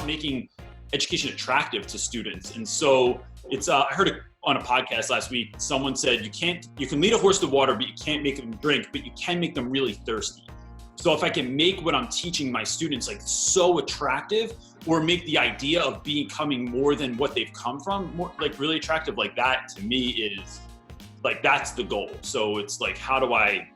making education attractive to students. And so it's, I heard it on a podcast last week, someone said, you can lead a horse to water, but you can't make them drink, but you can make them really thirsty. So if I can make what I'm teaching my students like so attractive, or make the idea of becoming more than what they've come from, more like really attractive, like that to me is like, that's the goal. So it's like, how do I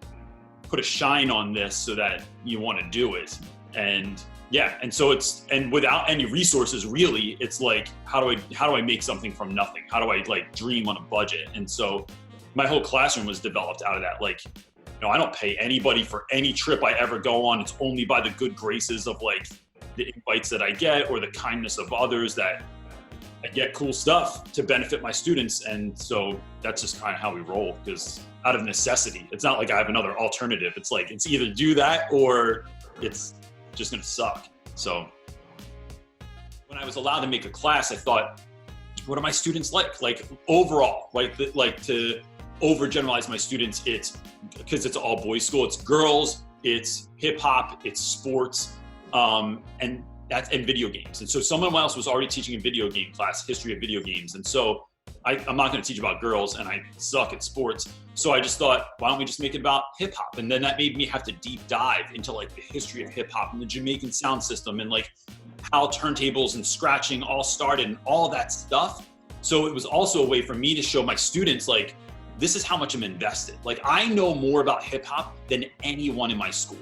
put a shine on this so that you want to do it? And yeah, and so and without any resources really, it's like, how do I make something from nothing? How do I like dream on a budget? And so my whole classroom was developed out of that. Like, you know, I don't pay anybody for any trip I ever go on. It's only by the good graces of like the invites that I get, or the kindness of others, that I get cool stuff to benefit my students. And so that's just kind of how we roll, because out of necessity, it's not like I have another alternative. It's like, it's either do that or it's just gonna suck. So when I was allowed to make a class, I thought, what are my students like? Like overall, like to overgeneralize my students, it's because it's all boys school, it's girls, it's hip hop, it's sports, and video games. And so someone else was already teaching a video game class, history of video games. And so I'm not going to teach about girls, and I suck at sports. So I just thought, why don't we just make it about hip hop? And then that made me have to deep dive into like the history of hip hop and the Jamaican sound system, and like how turntables and scratching all started and all that stuff. So it was also a way for me to show my students, like, this is how much I'm invested. Like, I know more about hip hop than anyone in my school.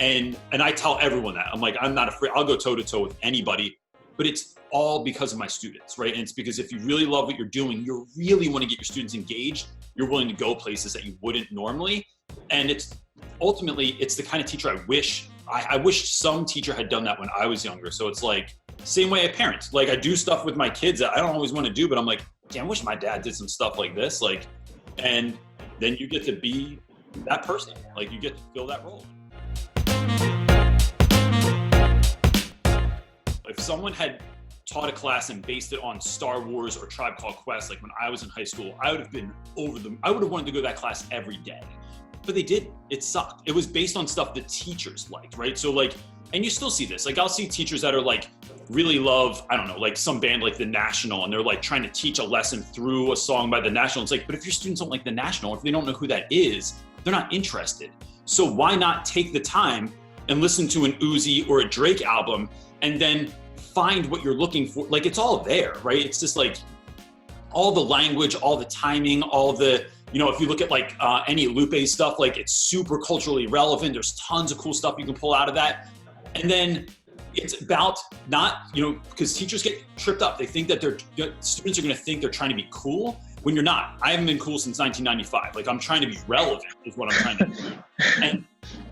And I tell everyone that. I'm like, I'm not afraid. I'll go toe to toe with anybody, but it's all because of my students, right? And it's because if you really love what you're doing, you really want to get your students engaged, you're willing to go places that you wouldn't normally. And it's ultimately, it's the kind of teacher I wish some teacher had done that when I was younger. So it's like, same way I parent. Like, I do stuff with my kids that I don't always want to do, but I'm like, damn, I wish my dad did some stuff like this. Like, and then you get to be that person. Like, you get to fill that role. If someone had taught a class and based it on Star Wars or Tribe Called Quest, like when I was in high school, I would have been I would have wanted to go to that class every day. But they didn't. It sucked. It was based on stuff the teachers liked, right? So like, and you still see this. Like, I'll see teachers that are like, really love, I don't know, like some band like The National, and they're like trying to teach a lesson through a song by The National. It's like, but if your students don't like The National, if they don't know who that is, they're not interested. So why not take the time and listen to an Uzi or a Drake album, and then find what you're looking for? Like, it's all there, right? It's just like all the language, all the timing, all the, you know, if you look at like any Lupe stuff, like it's super culturally relevant. There's tons of cool stuff you can pull out of that. And then it's about not, you know, because teachers get tripped up. They think that students are going to think they're trying to be cool when you're not. I haven't been cool since 1995. Like, I'm trying to be relevant is what I'm trying to do.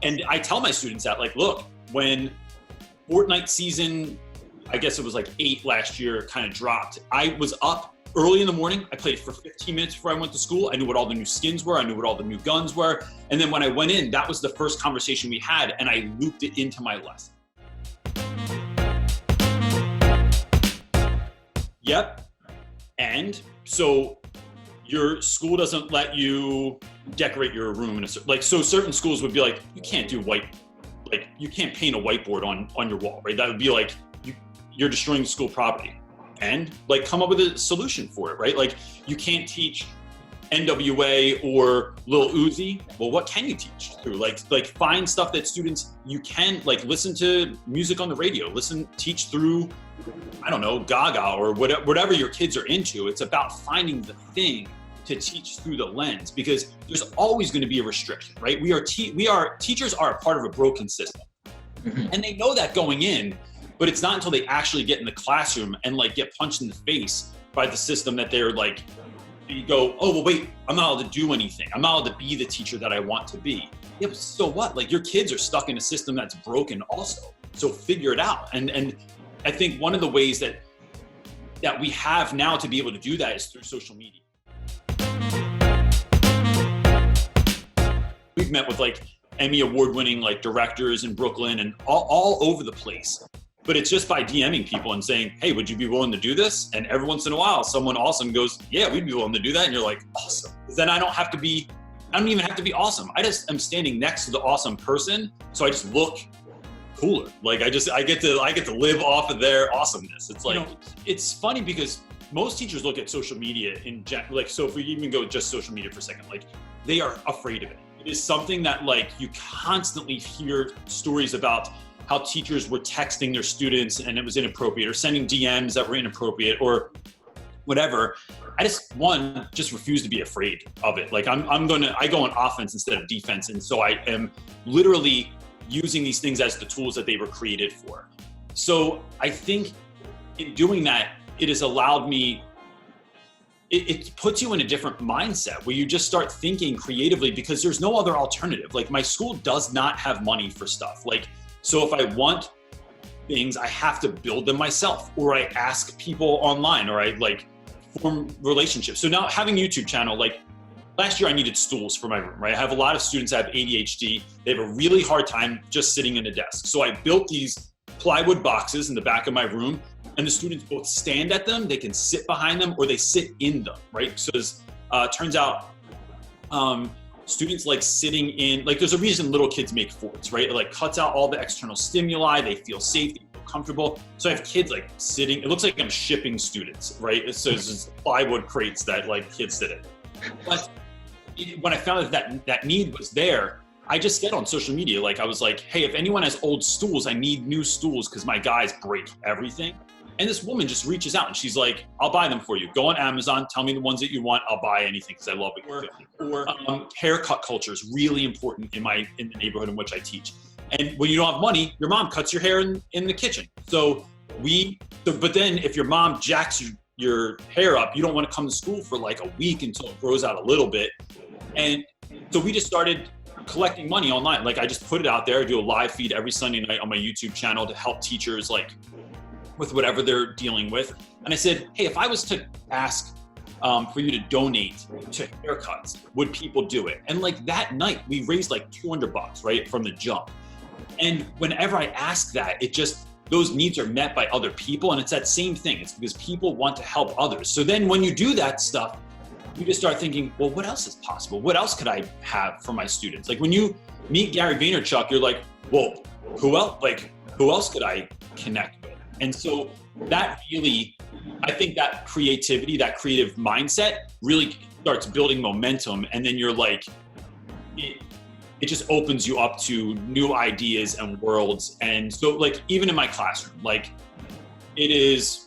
And I tell my students that, like, look, when Fortnite season, I guess it was like 8 last year, kind of dropped, I was up early in the morning. I played for 15 minutes before I went to school. I knew what all the new skins were. I knew what all the new guns were. And then when I went in, that was the first conversation we had, and I looped it into my lesson. Yep. And so your school doesn't let you decorate your room so certain schools would be like, you can't do you can't paint a whiteboard on your wall, right? That would be like, you're destroying the school property. And like, come up with a solution for it, right? Like, you can't teach NWA or Lil Uzi. Well, what can you teach through? Like find stuff that students, you can like listen to music on the radio, teach through, I don't know, Gaga or whatever your kids are into. It's about finding the thing to teach through the lens, because there's always going to be a restriction, right? Teachers are a part of a broken system, and they know that going in, but it's not until they actually get in the classroom and like get punched in the face by the system that they're like, you go, oh, well, wait, I'm not allowed to do anything. I'm not allowed to be the teacher that I want to be. Yeah, but so what? Like, your kids are stuck in a system that's broken also. So figure it out. And I think one of the ways that we have now to be able to do that is through social media. We've met with like Emmy award-winning like directors in Brooklyn and all over the place. But it's just by DMing people and saying, hey, would you be willing to do this? And every once in a while, someone awesome goes, yeah, we'd be willing to do that. And you're like, awesome. Then I don't even have to be awesome. I just am standing next to the awesome person. So I just look cooler. Like I get to live off of their awesomeness. It's like, it's funny because most teachers look at social media like, so if we even go just social media for a second, like they are afraid of it. It is something that like you constantly hear stories about how teachers were texting their students and it was inappropriate, or sending DMs that were inappropriate, or whatever. I just refuse to be afraid of it. Like I go on offense instead of defense. And so I am literally using these things as the tools that they were created for. So I think in doing that, it has allowed me, it puts you in a different mindset where you just start thinking creatively, because there's no other alternative. Like my school does not have money for stuff. Like, so if I want things, I have to build them myself, or I ask people online, or I like form relationships. So now having a YouTube channel, like last year I needed stools for my room, right? I have a lot of students that have ADHD. They have a really hard time just sitting in a desk. So I built these plywood boxes in the back of my room, and the students both stand at them, they can sit behind them, or they sit in them, right? So it turns out students like sitting in, like there's a reason little kids make forts, right? It like cuts out all the external stimuli, they feel safe, they feel comfortable. So I have kids like sitting, it looks like I'm shipping students, right? So it's just plywood crates that like kids sit in. But when I found that need was there, I just said on social media, like I was like, hey, if anyone has old stools, I need new stools because my guys break everything. And this woman just reaches out and she's like, I'll buy them for you. Go on Amazon, tell me the ones that you want. I'll buy anything because I love it. Or haircut culture is really important in the neighborhood in which I teach. And when you don't have money, your mom cuts your hair in the kitchen. But then if your mom jacks your hair up, you don't want to come to school for like a week until it grows out a little bit. And so we just started collecting money online. Like I just put it out there. I do a live feed every Sunday night on my YouTube channel to help teachers like with whatever they're dealing with. And I said, hey, if I was to ask for you to donate to haircuts, would people do it? And like that night we raised like $200, right? From the jump. And whenever I ask that, those needs are met by other people. And it's that same thing. It's because people want to help others. So then when you do that stuff, you just start thinking, well, what else is possible? What else could I have for my students? Like when you meet Gary Vaynerchuk, you're like, well, who else could I connect with? And so that really, I think that creativity, that creative mindset really starts building momentum. And then you're like, it just opens you up to new ideas and worlds. And so like, even in my classroom, like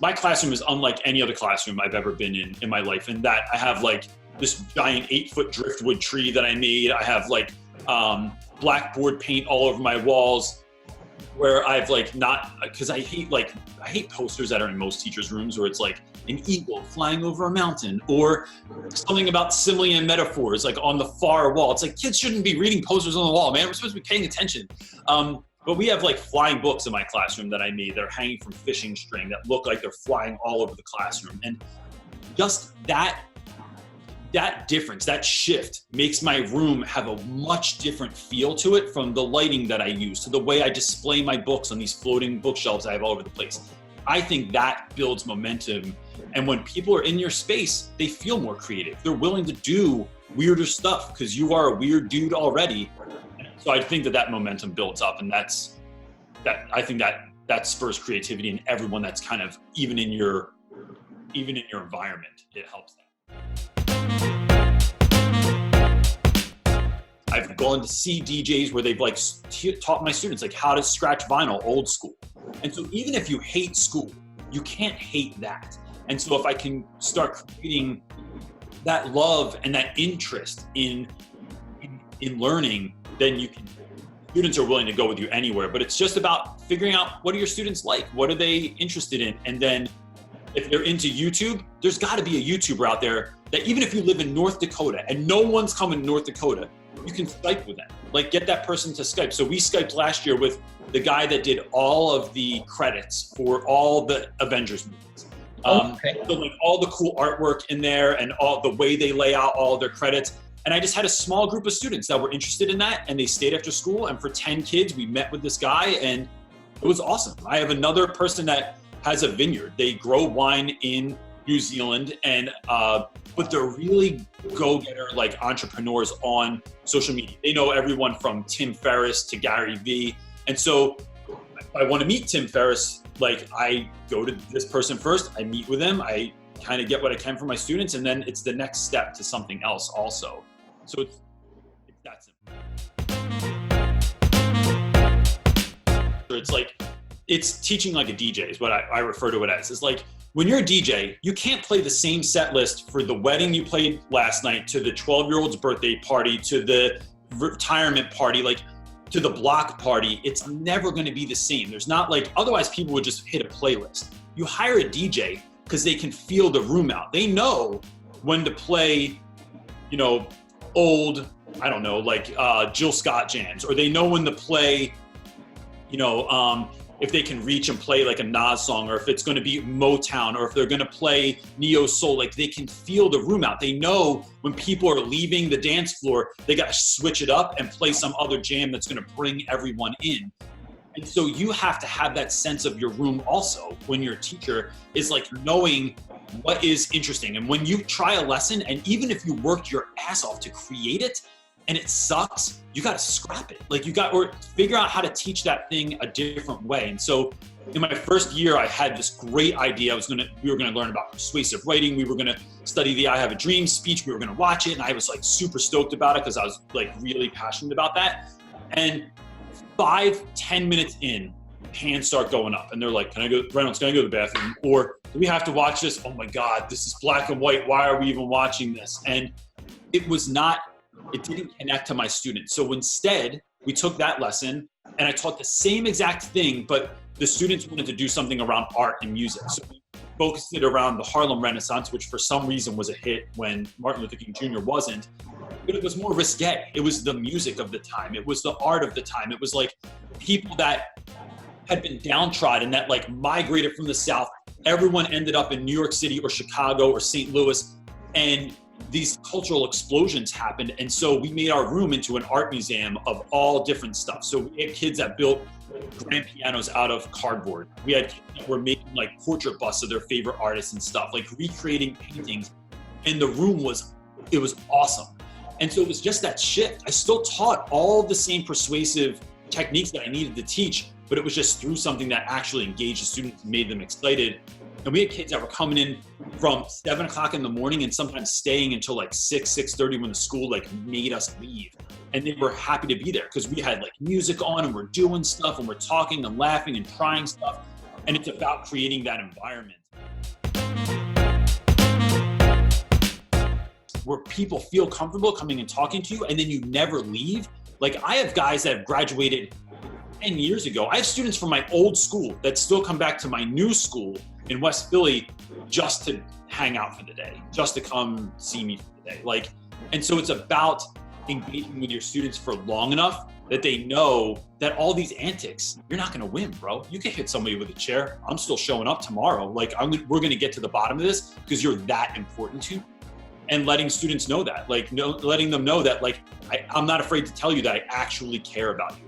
my classroom is unlike any other classroom I've ever been in my life. And that I have like this giant 8-foot driftwood tree that I made. I have like blackboard paint all over my walls, where I've like because I hate posters that are in most teachers' rooms where it's like an eagle flying over a mountain, or something about simile and metaphors like on the far wall. It's like, kids shouldn't be reading posters on the wall, man. We're supposed to be paying attention. But we have like flying books in my classroom that I made that are hanging from fishing string that look like they're flying all over the classroom. And just that difference, that shift makes my room have a much different feel to it, from the lighting that I use to the way I display my books on these floating bookshelves I have all over the place. I think that builds momentum. And when people are in your space, they feel more creative. They're willing to do weirder stuff because you are a weird dude already. So I think that momentum builds up, and I think that spurs creativity in everyone that's kind of even in your environment. It helps that. I've gone to see DJs where they've like taught my students like how to scratch vinyl old school. And so even if you hate school, you can't hate that. And so if I can start creating that love and that interest in learning, then students are willing to go with you anywhere. But it's just about figuring out, what are your students like? What are they interested in? And then if they're into YouTube, there's got to be a YouTuber out there that even if you live in North Dakota and no one's coming to North Dakota, you can Skype with them. Like get that person to Skype. So we Skyped last year with the guy that did all of the credits for all the Avengers movies. So like all the cool artwork in there and all the way they lay out all their credits. And I just had a small group of students that were interested in that, and they stayed after school. And for 10 kids, we met with this guy, and it was awesome. I have another person that has a vineyard. They grow wine in New Zealand, and but they're really go-getter like entrepreneurs on social media. They know everyone from Tim Ferriss to Gary Vee. And so if I want to meet Tim Ferriss, like I go to this person first, I meet with him, I kind of get what I can from my students, and then it's the next step to something else also. So it's that simple. It's like, it's teaching like a DJ is what I refer to it as. It's like, when you're a DJ, you can't play the same set list for the wedding you played last night, to the 12-year-old's birthday party, to the retirement party, like to the block party. It's never going to be the same. There's not like, otherwise people would just hit a playlist. You hire a DJ because they can feel the room out. They know when to play, you know, old, I don't know, like Jill Scott jams, or they know when to play, you know, if they can reach and play like a Nas song, or if it's going to be Motown, or if they're going to play neo soul, like they can feel the room out. They know when people are leaving the dance floor, they got to switch it up and play some other jam that's going to bring everyone in. And so you have to have that sense of your room also when you're a teacher, is like knowing what is interesting. And when you try a lesson, and even if you worked your ass off to create it and it sucks, you got to scrap it. Like or figure out how to teach that thing a different way. And so in my first year, I had this great idea. We were going to learn about persuasive writing. We were going to study the I Have a Dream speech. We were going to watch it. And I was like super stoked about it because I was like really passionate about that. And 5-10 minutes in, hands start going up, and they're like, can I go, Reynolds, can I go to the bathroom? Or do we have to watch this? Oh my God, this is black and white. Why are we even watching this? And it didn't connect to my students. So instead, we took that lesson and I taught the same exact thing, but the students wanted to do something around art and music. So we focused it around the Harlem Renaissance, which for some reason was a hit when Martin Luther King Jr. wasn't. But it was more risque. It was the music of the time. It was the art of the time. It was like people that had been downtrodden, that like migrated from the South. Everyone ended up in New York City or Chicago or St. Louis, and these cultural explosions happened. And so we made our room into an art museum of all different stuff. So we had kids that built grand pianos out of cardboard. We had kids that were making like portrait busts of their favorite artists and stuff, like recreating paintings. And the room was awesome. And so it was just that shift. I still taught all the same persuasive techniques that I needed to teach, but it was just through something that actually engaged the students and made them excited. And we had kids that were coming in from 7 o'clock in the morning and sometimes staying until like 6:30 when the school like made us leave. And they were happy to be there because we had like music on and we're doing stuff and we're talking and laughing and trying stuff. And it's about creating that environment where people feel comfortable coming and talking to you, and then you never leave. Like I have guys that have graduated 10 years ago. I have students from my old school that still come back to my new school in West Philly just to hang out for the day, just to come see me for the day. Like, and so it's about engaging with your students for long enough that they know that all these antics, you're not gonna win, bro. You can hit somebody with a chair. I'm still showing up tomorrow. Like we're gonna get to the bottom of this because you're that important to me. And letting students know that, like letting them know that like, I'm not afraid to tell you that I actually care about you.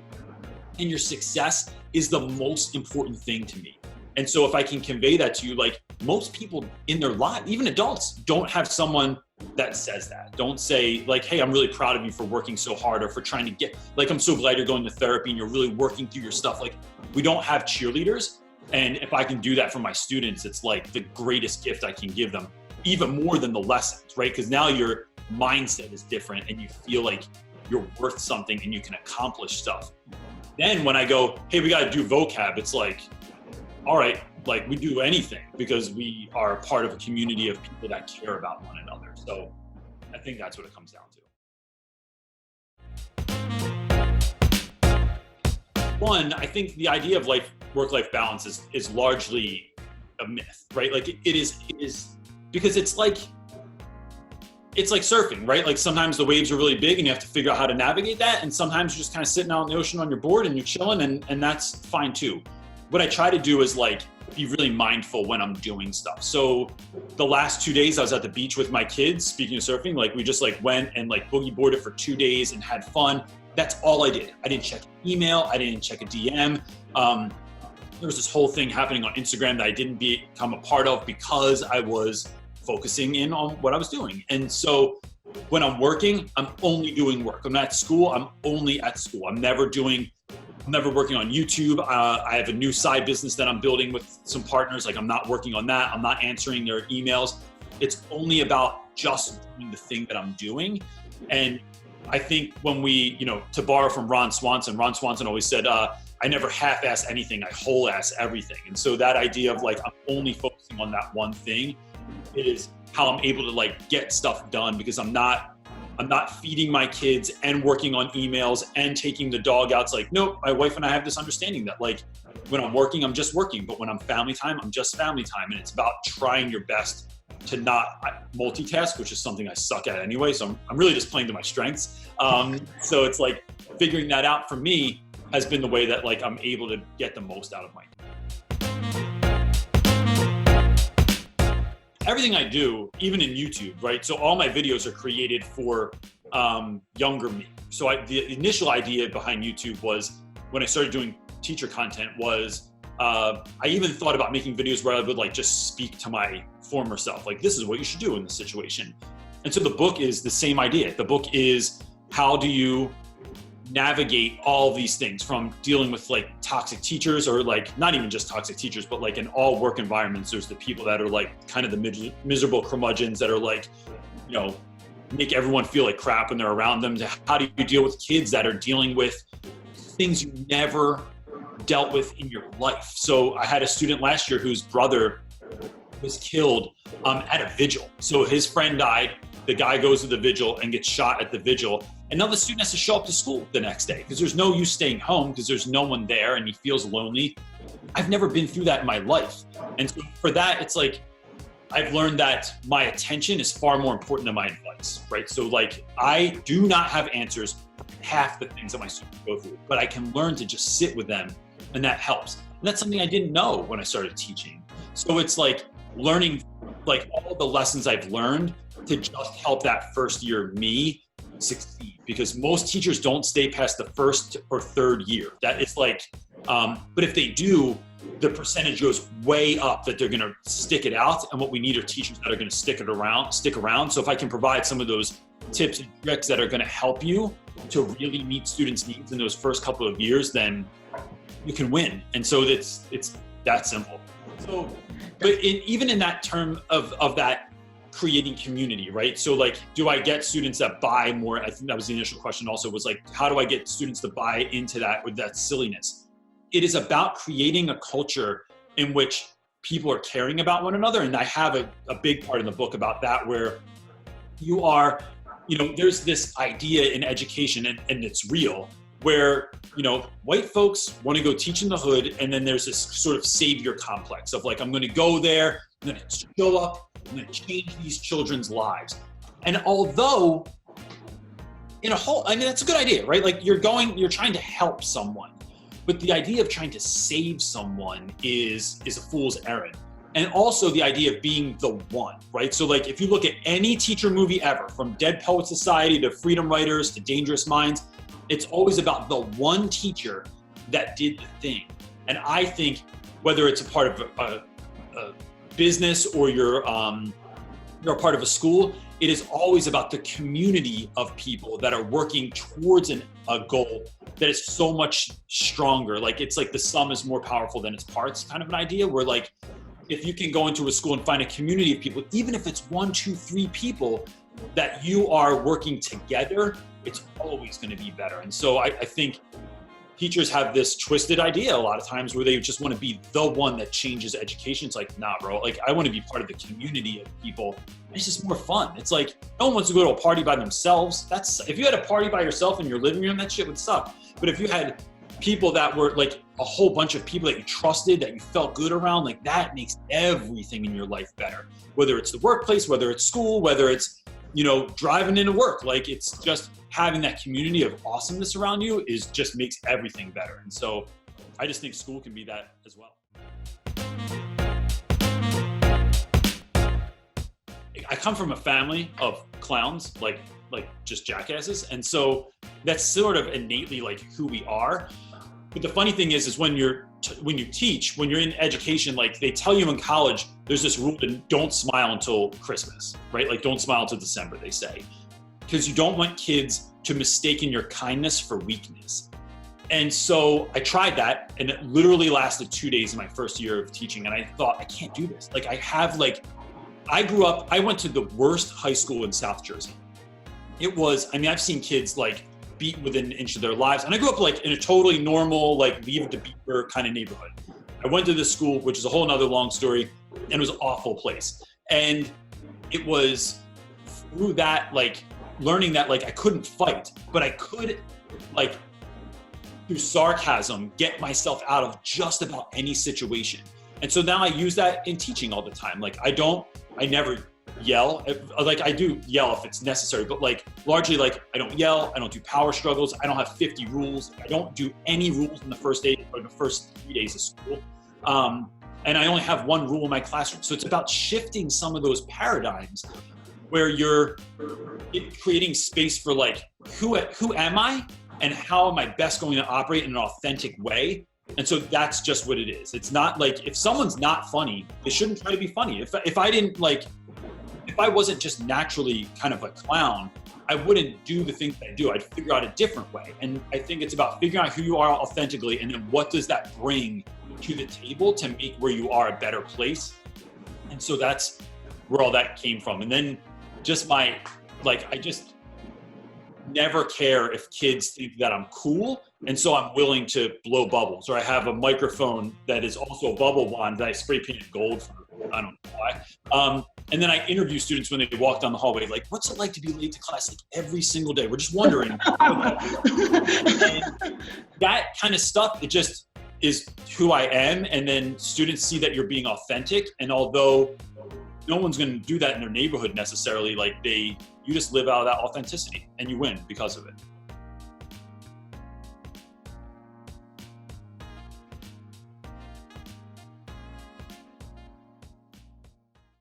And your success is the most important thing to me. And so if I can convey that to you, like most people in their life, even adults, don't have someone that says that. Don't say like, hey, I'm really proud of you for working so hard, or for trying to get, like, I'm so glad you're going to therapy and you're really working through your stuff. Like we don't have cheerleaders. And if I can do that for my students, it's like the greatest gift I can give them, even more than the lessons, right? Because now your mindset is different and you feel like you're worth something and you can accomplish stuff. Then when I go, hey, we got to do vocab, it's like, all right, like we do anything because we are part of a community of people that care about one another. So I think that's what it comes down to. One, I think the idea of work-life balance is largely a myth, right? Like it is because it's like surfing, right? Like sometimes the waves are really big and you have to figure out how to navigate that. And sometimes you're just kind of sitting out in the ocean on your board and you're chilling, and that's fine too. What I try to do is like be really mindful when I'm doing stuff. So the last 2 days I was at the beach with my kids, speaking of surfing, like we just like went and like boogie boarded for 2 days and had fun. That's all I did. I didn't check email. I didn't check a DM. There was this whole thing happening on Instagram that I didn't become a part of because I was focusing in on what I was doing. And so when I'm working, I'm only doing work. I'm not at school, I'm only at school. I'm never doing I'm never working on YouTube. I have a new side business that I'm building with some partners. Like I'm not working on that. I'm not answering their emails. It's only about just doing the thing that I'm doing. And I think when we, to borrow from Ron Swanson always said, I never half-ass anything, I whole-ass everything. And so that idea of like, I'm only focusing on that one thing is how I'm able to like get stuff done, because I'm not feeding my kids and working on emails and taking the dog out. It's like, nope, my wife and I have this understanding that like when I'm working, I'm just working, but when I'm family time, I'm just family time. And it's about trying your best to not multitask, which is something I suck at anyway. So I'm really just playing to my strengths. So it's like figuring that out for me has been the way that like I'm able to get the most out of my everything I do, even in YouTube, right? So all my videos are created for younger me. So the initial idea behind YouTube was, when I started doing teacher content, was I even thought about making videos where I would like just speak to my former self, like this is what you should do in this situation. And so the book is the same idea. The book is, how do you navigate all these things, from dealing with like toxic teachers, or like not even just toxic teachers, but like in all work environments, there's the people that are like kind of the miserable curmudgeons that are like, make everyone feel like crap when they're around them, to how do you deal with kids that are dealing with things you never dealt with in your life. So I had a student last year whose brother was killed at a vigil. So his friend died, the guy goes to the vigil and gets shot at the vigil. And now the student has to show up to school the next day because there's no use staying home because there's no one there and he feels lonely. I've never been through that in my life. And so for that, it's like, I've learned that my attention is far more important than my advice, right? So like, I do not have answers for half the things that my students go through, but I can learn to just sit with them, and that helps. And that's something I didn't know when I started teaching. So it's like learning like all the lessons I've learned to just help that first year me succeed, because most teachers don't stay past the first or third year. That is like, but if they do, the percentage goes way up that they're going to stick it out. And what we need are teachers that are going to stick around. So if I can provide some of those tips and tricks that are going to help you to really meet students' needs in those first couple of years, then you can win. And so it's that simple. So, but even in that term of that creating community, right? So like, do I get students that buy more? I think that was the initial question also, was like, how do I get students to buy into that with that silliness? It is about creating a culture in which people are caring about one another. And I have a big part in the book about that, where you are, there's this idea in education, and it's real, where, white folks want to go teach in the hood. And then there's this sort of savior complex of like, I'm going to go there, I'm going to show up, I'm going to change these children's lives. And although that's a good idea, right? Like you're trying to help someone. But the idea of trying to save someone is a fool's errand. And also the idea of being the one, right? So like, if you look at any teacher movie ever, from Dead Poet Society to Freedom Writers to Dangerous Minds, it's always about the one teacher that did the thing. And I think whether it's a part of a business or you're a part of a school, it is always about the community of people that are working towards a goal that is so much stronger. Like, it's like the sum is more powerful than its parts kind of an idea, where like, if you can go into a school and find a community of people, even if it's 1, 2, 3 people that you are working together, it's always going to be better. And so I think teachers have this twisted idea a lot of times where they just want to be the one that changes education. It's like, nah, bro, like I want to be part of the community of people. It's just more fun. It's like, no one wants to go to a party by themselves. If you had a party by yourself in your living room, that shit would suck. But if you had people that were like a whole bunch of people that you trusted, that you felt good around, like that makes everything in your life better. Whether it's the workplace, whether it's school, whether it's, driving into work, like it's just having that community of awesomeness around you just makes everything better. And so I just think school can be that as well. I come from a family of clowns, like just jackasses. And so that's sort of innately like who we are. But the funny thing is when you teach, when you're in education, like they tell you in college, there's this rule to don't smile until Christmas, right? Like don't smile until December, they say, because you don't want kids to mistake your kindness for weakness. And so I tried that, and it literally lasted 2 days in my first year of teaching. And I thought, I can't do this. Like I went to the worst high school in South Jersey. I've seen kids like beat within an inch of their lives. And I grew up like in a totally normal, like Leave It to Beaver kind of neighborhood. I went to this school, which is a whole nother long story, and it was an awful place. And it was through that, like learning that like I couldn't fight, but I could like through sarcasm get myself out of just about any situation. And so now I use that in teaching all the time. Like I never yell. Like I do yell if it's necessary, but like largely like I don't yell, I don't do power struggles, I don't have 50 rules, I don't do any rules in the first 3 days of school. And I only have one rule in my classroom. So it's about shifting some of those paradigms where you're creating space for like, who am I? And how am I best going to operate in an authentic way? And so that's just what it is. It's not like, if someone's not funny, they shouldn't try to be funny. If I wasn't just naturally kind of a clown, I wouldn't do the things I do. I'd figure out a different way. And I think it's about figuring out who you are authentically, and then what does that bring to the table to make where you are a better place. And so that's where all that came from. And then just I just never care if kids think that I'm cool. And so I'm willing to blow bubbles, or I have a microphone that is also a bubble wand that I spray painted gold for. I don't know why. And then I interview students when they walk down the hallway, like, what's it like to be late to class like every single day? We're just wondering. And that kind of stuff, it just is who I am. And then students see that you're being authentic. And although no one's going to do that in their neighborhood necessarily, like you just live out of that authenticity and you win because of it.